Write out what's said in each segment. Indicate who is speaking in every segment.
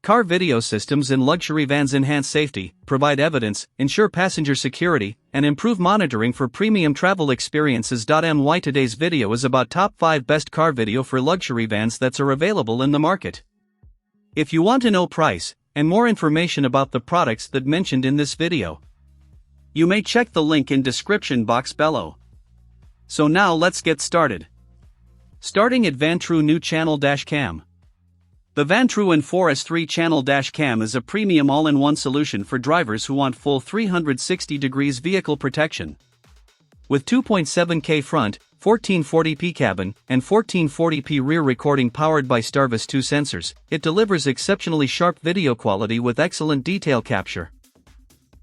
Speaker 1: Car video systems in luxury vans enhance safety, provide evidence, ensure passenger security, and improve monitoring for premium travel experiences. My today's video is about top 5 best car video for luxury vans that are available in the market. If you want to know price and more information about the products that mentioned in this video, you may check the link in description box below. So now let's get started. Starting at Vantrue New Channel Dash Cam. The Vantrue N4S 3-channel dash cam is a premium all-in-one solution for drivers who want full 360 degrees vehicle protection. With 2.7K front, 1440p cabin, and 1440p rear recording powered by Starvis 2 sensors, it delivers exceptionally sharp video quality with excellent detail capture.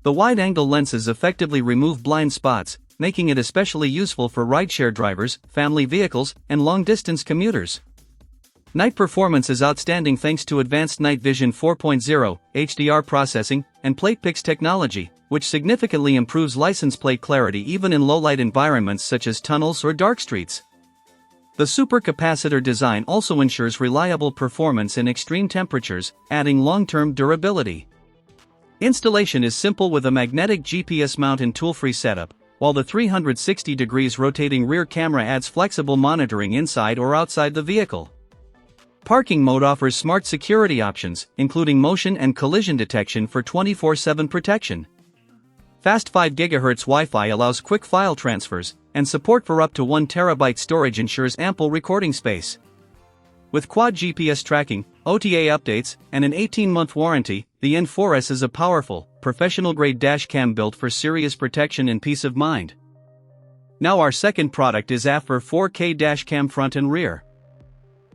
Speaker 1: The wide-angle lenses effectively remove blind spots, making it especially useful for rideshare drivers, family vehicles, and long-distance commuters. Night performance is outstanding thanks to advanced Night Vision 4.0, HDR processing, and PlatePix technology, which significantly improves license plate clarity even in low-light environments such as tunnels or dark streets. The supercapacitor design also ensures reliable performance in extreme temperatures, adding long-term durability. Installation is simple with a magnetic GPS mount and tool-free setup, while the 360 degrees rotating rear camera adds flexible monitoring inside or outside the vehicle. Parking mode offers smart security options, including motion and collision detection for 24/7 protection. Fast 5 GHz Wi-Fi allows quick file transfers, and support for up to 1 TB storage ensures ample recording space. With quad GPS tracking, OTA updates, and an 18-month warranty, the N4S is a powerful, professional-grade dash cam built for serious protection and peace of mind. Now our second product is AFR 4K dash cam front and rear.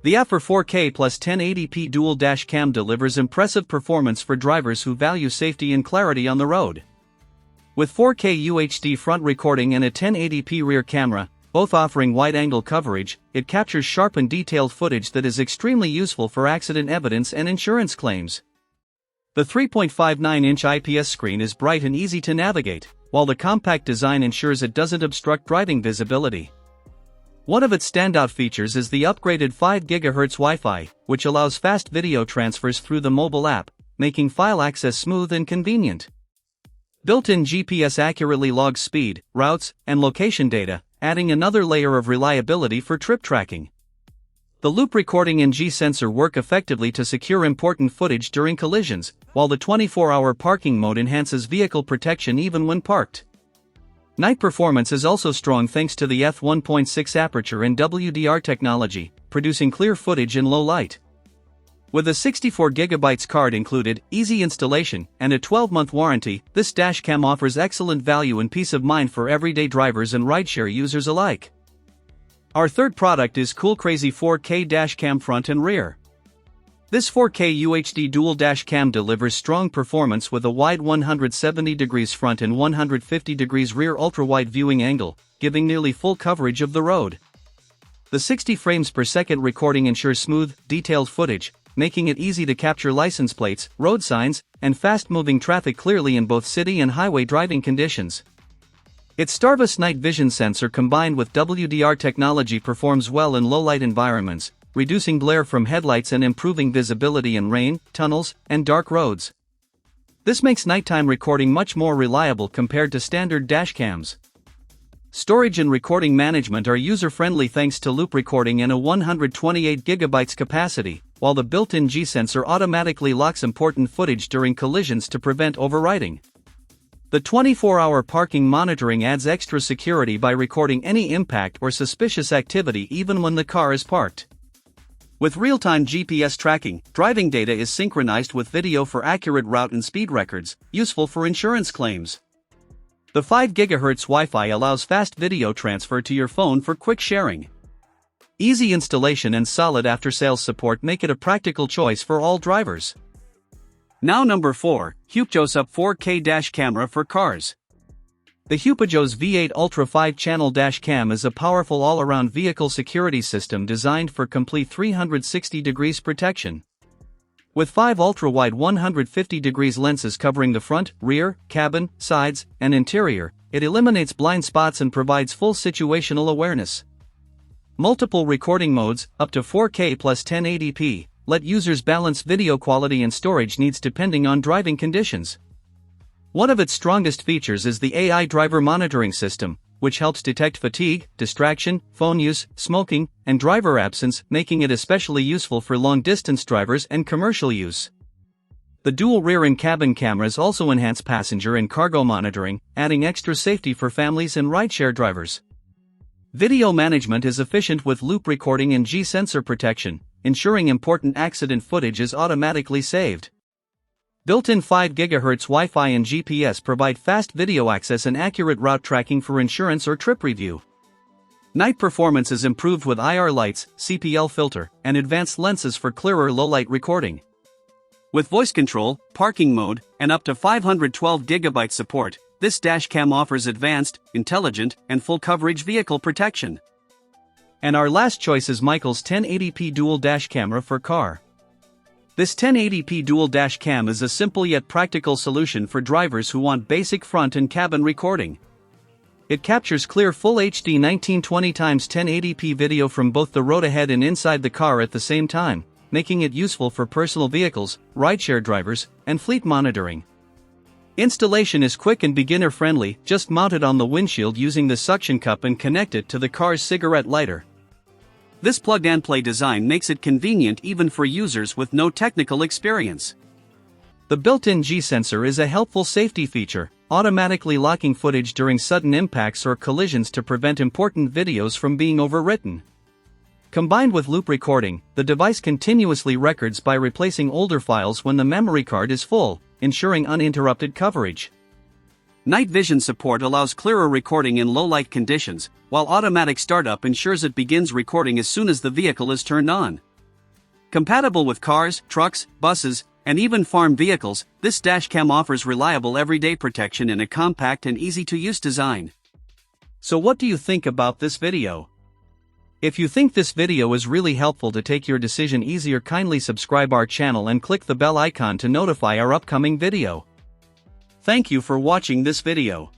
Speaker 1: The AFR 4K plus 1080p dual dash cam delivers impressive performance for drivers who value safety and clarity on the road. With 4K UHD front recording and a 1080p rear camera, both offering wide-angle coverage, it captures sharp and detailed footage that is extremely useful for accident evidence and insurance claims. The 3.59-inch IPS screen is bright and easy to navigate, while the compact design ensures it doesn't obstruct driving visibility. One of its standout features is the upgraded 5 GHz Wi-Fi, which allows fast video transfers through the mobile app, making file access smooth and convenient. Built-in GPS accurately logs speed, routes, and location data, adding another layer of reliability for trip tracking. The loop recording and G-sensor work effectively to secure important footage during collisions, while the 24-hour parking mode enhances vehicle protection even when parked. Night performance is also strong thanks to the f1.6 aperture and WDR technology, producing clear footage in low light. With a 64GB card included, easy installation, and a 12-month warranty, this dashcam offers excellent value and peace of mind for everyday drivers and rideshare users alike. Our third product is CoolCrazy 4K dashcam front and rear. This 4K UHD dual dash cam delivers strong performance with a wide 170 degrees front and 150 degrees rear ultra-wide viewing angle, giving nearly full coverage of the road. The 60 frames per second recording ensures smooth, detailed footage, making it easy to capture license plates, road signs, and fast-moving traffic clearly in both city and highway driving conditions. Its Starvis Night Vision sensor combined with WDR technology performs well in low-light environments, reducing glare from headlights and improving visibility in rain, tunnels, and dark roads. This makes nighttime recording much more reliable compared to standard dashcams. Storage and recording management are user-friendly thanks to loop recording and a 128GB capacity, while the built-in G-sensor automatically locks important footage during collisions to prevent overwriting. The 24-hour parking monitoring adds extra security by recording any impact or suspicious activity even when the car is parked. With real-time GPS tracking, driving data is synchronized with video for accurate route and speed records, useful for insurance claims. The 5 GHz Wi-Fi allows fast video transfer to your phone for quick sharing. Easy installation and solid after-sales support make it a practical choice for all drivers. Now number 4, Hupejos Up 4K Dash Camera for Cars. The Hupejos V8 Ultra 5-channel dash cam is a powerful all-around vehicle security system designed for complete 360 degrees protection. With 5 ultra-wide 150 degrees lenses covering the front, rear, cabin, sides, and interior, it eliminates blind spots and provides full situational awareness. Multiple recording modes, up to 4K plus 1080p, let users balance video quality and storage needs depending on driving conditions. One of its strongest features is the AI driver monitoring system, which helps detect fatigue, distraction, phone use, smoking, and driver absence, making it especially useful for long-distance drivers and commercial use. The dual rear and cabin cameras also enhance passenger and cargo monitoring, adding extra safety for families and rideshare drivers. Video management is efficient with loop recording and G-sensor protection, ensuring important accident footage is automatically saved. Built-in 5 GHz Wi-Fi and GPS provide fast video access and accurate route tracking for insurance or trip review. Night performance is improved with IR lights, CPL filter, and advanced lenses for clearer low-light recording. With voice control, parking mode, and up to 512 GB support, this dashcam offers advanced, intelligent, and full-coverage vehicle protection. And our last choice is Michael's 1080p dual dash camera for car. This 1080p dual dash cam is a simple yet practical solution for drivers who want basic front and cabin recording. It captures clear Full HD 1920x1080p video from both the road ahead and inside the car at the same time, making it useful for personal vehicles, rideshare drivers, and fleet monitoring. Installation is quick and beginner-friendly, just mount it on the windshield using the suction cup and connect it to the car's cigarette lighter. This plug-and-play design makes it convenient even for users with no technical experience. The built-in G-sensor is a helpful safety feature, automatically locking footage during sudden impacts or collisions to prevent important videos from being overwritten. Combined with loop recording, the device continuously records by replacing older files when the memory card is full, ensuring uninterrupted coverage. Night vision support allows clearer recording in low-light conditions, while automatic startup ensures it begins recording as soon as the vehicle is turned on. Compatible with cars, trucks, buses, and even farm vehicles, this dashcam offers reliable everyday protection in a compact and easy-to-use design. So what do you think about this video? If you think this video is really helpful to take your decision easier, kindly subscribe our channel and click the bell icon to notify our upcoming video. Thank you for watching this video.